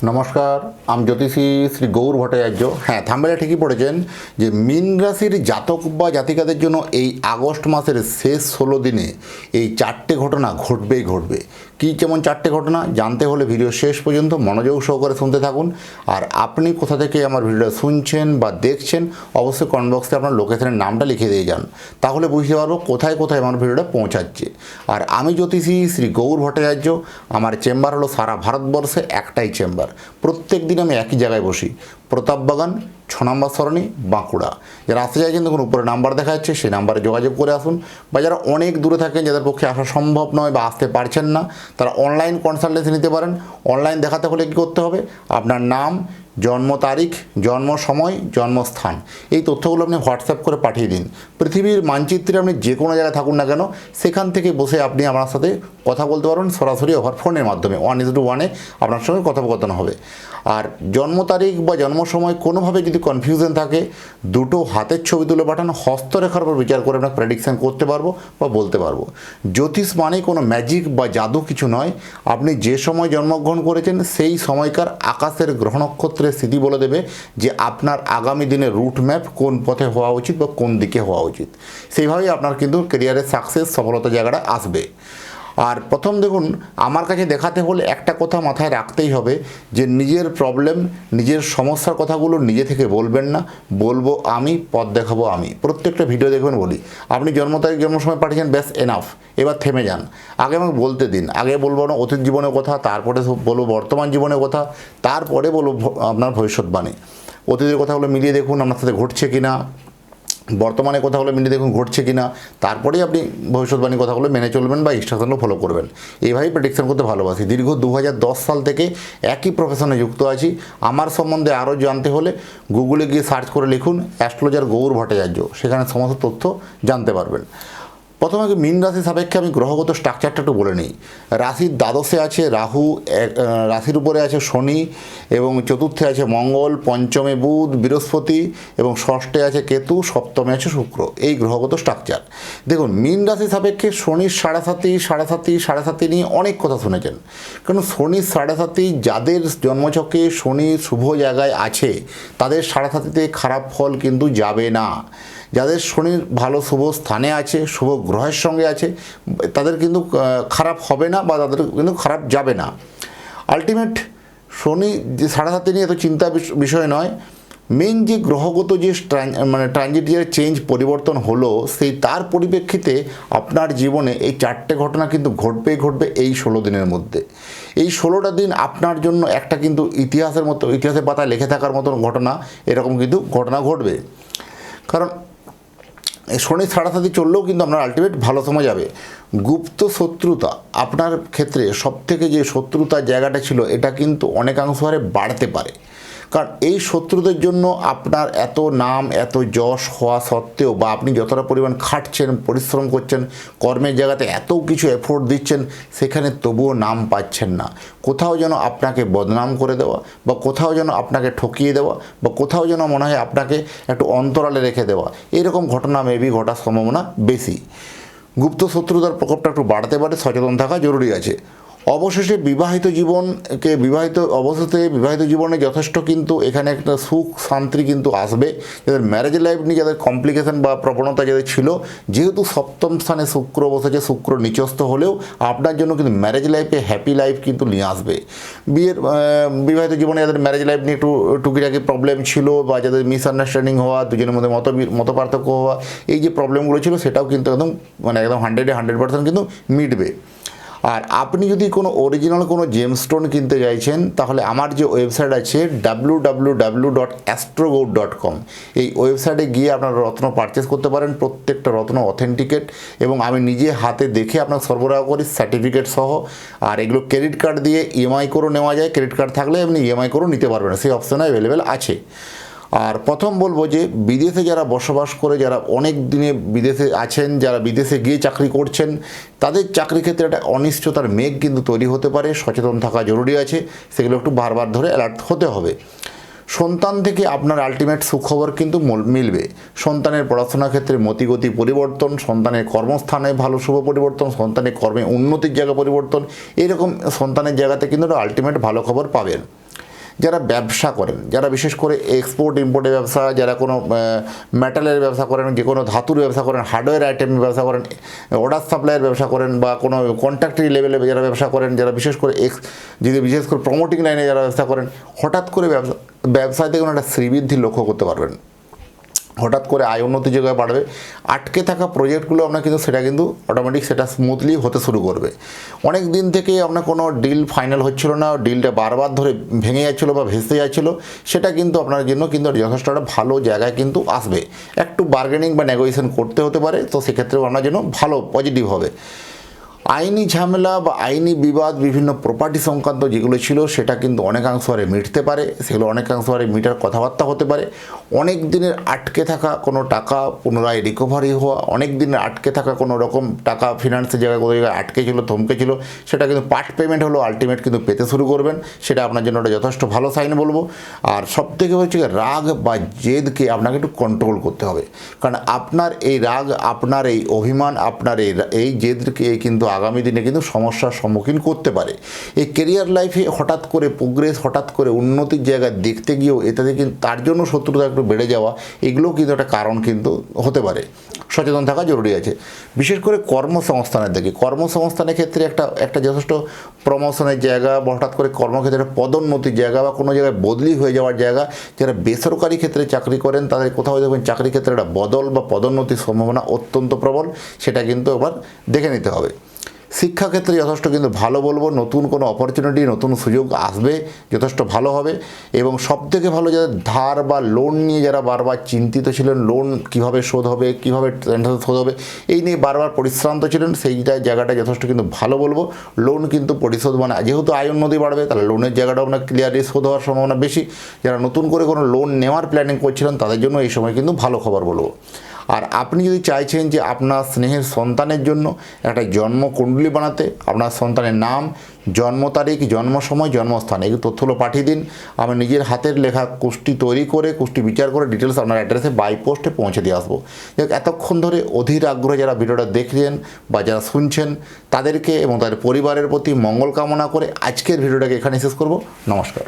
নমস্কার, আমি জ্যোতিষী শ্রী গৌর ভট্টাচার্য। হ্যাঁ, থাম্বনেলে ঠিকই পড়েছেন যে মীন রাশির জাতক বা জাতিকাদের জন্য এই আগস্ট মাসের শেষ 16 দিনে এই 4টে ঘটনা ঘটবেই ঘটবে। কী কেমন 4টে ঘটনা জানতে হলে ভিডিও শেষ পর্যন্ত মনোযোগ সহকারে শুনতে থাকুন। আর আপনি কোথা থেকে আমার ভিডিওটা শুনছেন বা দেখছেন অবশ্যই কমেন্ট বক্সে আপনার লোকেশনের নামটা লিখে দিয়ে যান, তাহলে বুঝতে পারবো কোথায় কোথায় আমার ভিডিওটা পৌঁছাচ্ছে। আর আমি জ্যোতিষী শ্রী গৌর ভট্টাচার্য। আমার চেম্বার হলো সারা ভারতবর্ষে একটাই চেম্বার। প্রত্যেক দিন আমি একই জায়গায় বসি, প্রতাপবাগান, 6 নম্বর সরণি, বাঁকুড়া। যারা আসতে চাইছেন দেখুন উপরে নাম্বার দেখা যাচ্ছে, সেই নাম্বারে যোগাযোগ করে আসুন। বা যারা অনেক দূরে থাকেন, যাদের পক্ষে আসা সম্ভব নয় বা আসতে পারছেন না, তারা অনলাইন কনসালটেন্সি নিতে পারেন। অনলাইন দেখাতে হলে কী করতে হবে? আপনার নাম, জন্ম তারিখ, জন্ম সময়, জন্মস্থান, এই তথ্যগুলো আপনি হোয়াটসঅ্যাপ করে পাঠিয়ে দিন। পৃথিবীর মানচিত্রে আপনি যে কোনো জায়গায় থাকুন না কেন, সেখান থেকে বসে আপনি আমার সাথে কথা বলতে পারবেন সরাসরি ওভার ফোনের মাধ্যমে। 1:1 আপনার সঙ্গে কথোপকথন হবে। আর জন্ম তারিখ বা জন্ম সময় কোনোভাবে যদি কনফিউশন থাকে, দুটো হাতের ছবি তুলে পাঠান, হস্তরেখার উপর বিচার করে আপনাকে প্রেডিকশান করতে পারবো বা বলতে পারবো। জ্যোতিষ মানে কোনো ম্যাজিক বা জাদু কিছু নয়। আপনি যে সময় জন্মগ্রহণ করেছেন সেই সময়কার আকাশের গ্রহ নক্ষত্রের স্থিতি বলে দেবে যে আপনার আগামী দিনের রুট ম্যাপ কোন পথে হওয়া উচিত বা কোন দিকে হওয়া উচিত। সেইভাবেই আপনার কিন্তু ক্যারিয়ারের সাকসেস, সফলতা জায়গাটা আসবে। আর প্রথম দেখুন, আমার কাছে দেখাতে হলে একটা কথা মাথায় রাখতেই হবে যে নিজের প্রবলেম, নিজের সমস্যার কথাগুলো নিজে থেকে বলবেন না, বলবো আমি, পথ দেখাবো আমি। প্রত্যেকটা ভিডিও দেখবেন বলি, আপনি জন্ম তারিখ, জন্ম সময় পাঠিয়েছেন, ব্যাস এনাফ, এবার থেমে যান। আগে আমাকে বলতে দিন। আগে বলবো না অতীত জীবনের কথা, তারপরে বলবো বর্তমান জীবনের কথা, তারপরে বলবো আপনার ভবিষ্যৎবাণী। অতীতের কথাগুলো মিলিয়ে দেখুন আপনার সাথে ঘটছে কিনা, বর্তমানে কথাগুলো মিলিয়ে দেখুন ঘটছে কিনা, তারপরেই আপনি ভবিষ্যৎবাণীর কথাগুলো মেনে চলবেন বা ইনস্ট্রাকশনগুলো ফলো করবেন। এইভাবেই প্রেডিকশন করতে ভালোবাসি। দীর্ঘ 2010 সাল থেকে একই প্রফেশনে যুক্ত আছি। আমার সম্বন্ধে আরও জানতে হলে গুগলে গিয়ে সার্চ করে লিখুন অ্যাস্ট্রোলজার গৌর ভট্টাচার্য, সেখানে সমস্ত তথ্য জানতে পারবেন। প্রথমে মীন রাশি সাপেক্ষে আমি গ্রহগত স্ট্রাকচারটা একটু বলে নিই। রাশির দ্বাদশে আছে রাহু, রাশির উপরে আছে শনি, এবং চতুর্থে আছে মঙ্গল, পঞ্চমে বুধ, বৃহস্পতি, এবং ষষ্ঠে আছে কেতু, সপ্তমে আছে শুক্র। এই গ্রহগত স্ট্রাকচার। দেখুন মীন রাশি সাপেক্ষে শনির সাড়ে সাতি নিয়ে অনেক কথা শুনেছেন। কারণ শনির সাড়ে যাদের জন্মছকে শনি শুভ জায়গায় আছে তাদের সাড়ে খারাপ ফল কিন্তু যাবে না। যাদের শনির ভালো শুভ স্থানে আছে, শুভ গ্রহের সঙ্গে আছে, তাদের কিন্তু খারাপ হবে না বা তাদের কিন্তু খারাপ যাবে না। আলটিমেট শনি যে সাড়ে নিয়ে এত চিন্তা বিষয় নয়। মেন যে গ্রহগত যে ট্রানজিটিয়ার চেঞ্জ, পরিবর্তন হলো, সেই তার পরিপ্রেক্ষিতে আপনার জীবনে এই 4টে ঘটনা কিন্তু ঘটবেই ঘটবে এই 16 দিনের মধ্যে। এই 16টা দিন আপনার জন্য একটা কিন্তু ইতিহাসের পাতায় লেখে থাকার মতন ঘটনা, এরকম কিন্তু ঘটনা ঘটবে। কারণ শনি সাড়ে চললেও কিন্তু আপনার আলটিমেট ভালো সময় যাবে। গুপ্ত শত্রুতা আপনার ক্ষেত্রে সবথেকে যে শত্রুতার জায়গাটা ছিল, এটা কিন্তু অনেকাংশ হারে বাড়তে পারে। কারণ এই শত্রুদের জন্য আপনার এত নাম, এত যশ হওয়া সত্ত্বেও, বা আপনি যতটা পরিমাণ খাটছেন, পরিশ্রম করছেন, কর্মের জায়গাতে এত কিছু এফোর্ট দিচ্ছেন, সেখানে তবুও নাম পাচ্ছেন না। কোথাও যেন আপনাকে বদনাম করে দেওয়া, বা কোথাও যেন আপনাকে ঠকিয়ে দেওয়া, বা কোথাও যেন মনে হয় আপনাকে একটু অন্তরালে রেখে দেওয়া, এরকম ঘটনা মেবি ঘটার সম্ভাবনা বেশি। গুপ্ত শত্রুতার প্রকোপটা একটু বাড়তে পারে, সচেতন থাকা জরুরি আছে। অবশেষে বিবাহিত জীবনে যথেষ্ট কিন্তু এখানে একটা সুখ শান্তি কিন্তু আসবে। যাদের ম্যারেজ লাইফ নিয়ে যাদের কমপ্লিকেশন বা প্রবণতা যাদের ছিল, যেহেতু সপ্তম স্থানে শুক্র বসেছে, শুক্র নিচস্থ হলেও আপনার জন্য কিন্তু ম্যারেজ লাইফে হ্যাপি লাইফ কিন্তু নিয়ে আসবে। বিবাহিত জীবনে যাদের ম্যারেজ লাইফ নিয়ে একটু টুকিটাকি প্রবলেম ছিল, বা যাদের মিসআন্ডারস্ট্যান্ডিং হওয়া, দুজনের মধ্যে মত পার্থক্য হওয়া, এই যে প্রবলেমগুলো ছিল, সেটাও কিন্তু একদম 100% কিন্তু মিটবে। আর আপনি যদি কোনো অরিজিনাল কোনো জেমস্টোন কিনতে চাইছেন, তাহলে আমার যে ওয়েবসাইট আছে www.astrogold.com, এই ওয়েবসাইটে গিয়ে আপনারা রত্ন পারচেস করতে পারেন। প্রত্যেকটা রত্ন অথেন্টিকেট, এবং আমি নিজে হাতে দেখে আপনাকে সরবরাহ করি সার্টিফিকেট সহ। আর এগুলো ক্রেডিট কার্ড দিয়ে ইএমআই করেও নেওয়া যায়। ক্রেডিট কার্ড থাকলে আপনি ইএমআই করেও নিতে পারবেন, সেই অপশান অ্যাভেলেবেল আছে। আর প্রথম বলবো যে বিদেশে যারা বসবাস করে, যারা অনেক দিনে বিদেশে আছেন, যারা বিদেশে গিয়ে চাকরি করছেন, তাদের চাকরি ক্ষেত্রে একটা অনিশ্চয়তার মেঘ কিন্তু তৈরি হতে পারে। সচেতন থাকা জরুরি আছে, সেগুলো একটু বারবার ধরে অ্যালার্ট হতে হবে। সন্তান থেকে আপনার আলটিমেট সুখবর কিন্তু মিলবে। সন্তানের পড়াশোনার ক্ষেত্রে মতিগতি পরিবর্তন, সন্তানের কর্মস্থানে ভালো শুভ পরিবর্তন, সন্তানের কর্মে উন্নতির জায়গা পরিবর্তন, এরকম সন্তানের জায়গাতে কিন্তু আলটিমেট ভালো খবর পাবেন। যারা ব্যবসা করেন, যারা বিশেষ করে এক্সপোর্ট ইম্পোর্টের ব্যবসা, যারা কোনো মেটালের ব্যবসা করেন, যে কোনো ধাতুর ব্যবসা করেন, হার্ডওয়্যার আইটেমের ব্যবসা করেন, অর্ডার সাপ্লাইয়ের ব্যবসা করেন, বা কোনো কন্ট্রাক্টরি লেভেলে যারা ব্যবসা করেন, যারা বিশেষ করে যদি বিশেষ করে প্রমোটিং লাইনে যারা ব্যবসা করেন, হঠাৎ করে ব্যবসায় দেখুন একটা শ্রীবৃদ্ধি লক্ষ্য করতে পারবেন। হঠাৎ করে আয় উন্নতি জায়গায় বাড়বে, আটকে থাকা প্রজেক্টগুলো আপনার কিন্তু সেটা কিন্তু অটোমেটিক সেটা স্মুথলি হতে শুরু করবে। অনেক দিন থেকে আপনার কোনো ডিল ফাইনাল হচ্ছিল না, ডিলটা বারবার ধরে ভেঙে যাচ্ছিলো বা ভেসে যাচ্ছিলো, সেটা কিন্তু আপনার জন্য কিন্তু যথেষ্ট একটা ভালো জায়গায় কিন্তু আসবে। একটু বার্গেনিং বা নেগোসিয়েশন করতে হতে পারে, তো সেক্ষেত্রেও আপনার জন্য ভালো পজিটিভ হবে। আইনি ঝামেলা বা আইনি বিবাদ, বিভিন্ন প্রপার্টি সংক্রান্ত যেগুলো ছিল সেটা কিন্তু অনেকাংশ হারে মিটতে পারে, সেগুলো অনেকাংশ হারে মিটার কথাবার্তা হতে পারে। অনেক দিনের আটকে থাকা কোনো টাকা পুনরায় রিকভারি হওয়া, অনেক দিনের আটকে থাকা কোনো রকম টাকা ফিনান্সের জায়গায় কোনো জায়গায় আটকে ছিল, থমকে ছিল, সেটা কিন্তু পার্ট পেমেন্ট হলো আলটিমেট কিন্তু পেতে শুরু করবেন। সেটা আপনার জন্য একটা যথেষ্ট ভালো সাইন বলবো। আর সবথেকে হচ্ছে রাগ বা জেদকে আপনাকে একটু কন্ট্রোল করতে হবে, কারণ আপনার এই রাগ, আপনার এই অভিমান, আপনার এই জেদকে কিন্তু আগামী দিনে কিন্তু সমস্যার সম্মুখীন করতে পারে। এই কেরিয়ার লাইফে হঠাৎ করে প্রোগ্রেস, হঠাৎ করে উন্নতির জায়গায় দেখতে গিয়েও এটাতে কিন্তু তার জন্য শত্রুতা একটু বেড়ে যাওয়া, এগুলোও কিন্তু একটা কারণ কিন্তু হতে পারে। সচেতন থাকা জরুরি আছে। বিশেষ করে কর্মসংস্থানের দিকে, কর্মসংস্থানের ক্ষেত্রে একটা যথেষ্ট প্রমোশনের জায়গা, বা হঠাৎ করে কর্মক্ষেত্রে পদোন্নতির জায়গা, বা কোনো জায়গায় বদলি হয়ে যাওয়ার জায়গা। যারা বেসরকারি ক্ষেত্রে চাকরি করেন তাদের কোথাও দেখবেন চাকরি ক্ষেত্রে একটা বদল বা পদোন্নতির সম্ভাবনা অত্যন্ত প্রবল, সেটা কিন্তু এবার দেখে নিতে হবে। শিক্ষাক্ষেত্রে যথেষ্ট কিন্তু ভালো বলবো, নতুন কোনো অপরচুনিটি, নতুন সুযোগ আসবে, যথেষ্ট ভালো হবে। এবং সবথেকে ভালো যাদের ধার বা লোন নিয়ে যারা বারবার চিন্তিত ছিলেন, লোন কীভাবে শোধ হবে, কীভাবে শোধ হবে, এই নিয়ে বারবার পরিশ্রান্ত ছিলেন, সেইটা জায়গাটা যথেষ্ট কিন্তু ভালো বলবো। লোন কিন্তু পরিশোধ, মানে যেহেতু আয় উন্নতি বাড়বে, তাহলে লোনের জায়গাটাও আপনার ক্লিয়ারলি শোধ হওয়ার সম্ভাবনা বেশি। যারা নতুন করে কোনো লোন নেওয়ার প্ল্যানিং করছিলেন তাদের জন্য এই সময় কিন্তু ভালো খবর বলবো। আর আপনি যদি চাইছেন যে আপনার স্নেহের সন্তানের জন্য একটা জন্মকুণ্ডলী বানাতে, আপনার সন্তানের নাম, জন্ম তারিখ, জন্ম সময়, জন্মস্থান, এই তথ্যগুলো পাঠিয়ে দিন। আমি নিজের হাতের লেখা কুষ্টি তৈরি করে, কুষ্টি বিচার করে ডিটেলস আপনার অ্যাড্রেসে বাই পোস্টে পৌঁছে দিয়ে আসবো। এতক্ষণ ধরে অধীর আগ্রহে যারা ভিডিওটা দেখছেন বা যারা শুনছেন তাদেরকে এবং তাদের পরিবারের প্রতি মঙ্গল কামনা করে আজকের ভিডিওটাকে এখানে শেষ করব। নমস্কার।